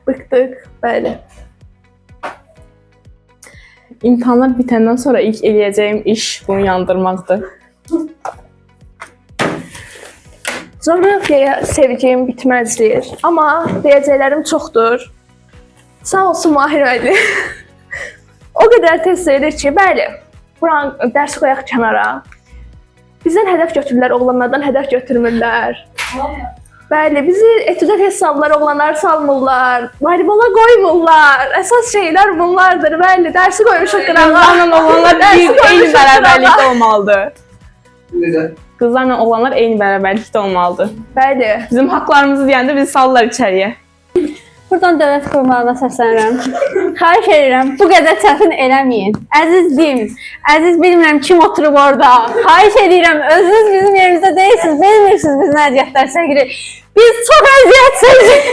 Bıkdıq, bəli. İmtahanlar bitəndən sonra ilk eləyəcəyim iş bunu yandırmaqdır. Coğrafiyaya sevgim bitməzdir. Amma deyəcəklərim çoxdur. Sağ olsun Mahir müəllim. O qədər test verir ki, bəli, buranı dərs qoyaq kənara. Bizdən hədəf götürürlər, oğlanlardan hədəf götürmürlər. Bəli, bizi etüdə test salırlar, oğlanları salmırlar. Voleybola qoymurlar. Əsas şeylər bunlardır, bəli. Dərsi qoymuşuq qırağa. Qızlarla oğlanlar eyni bərabərlikdə olmalıdır. Necə? Qızlarla oğlanlar eyni bərabərlikdə olmalıdır. Bəli. Bizim haqlarımızı deyəndə bizi salırlar içəriyə. Buradan dövlət qurumlarına səslənirəm. Xahiş edirəm, bu qədər çətin eləməyin. Əzizliyim, əziz bilmirəm kim oturub orada. Xahiş edirəm, özünüz bizim yerimizdə deyilsiniz, bilmirsiniz biz nə əziyyətlər çəkirik. Biz çox əziyyət çəkirik.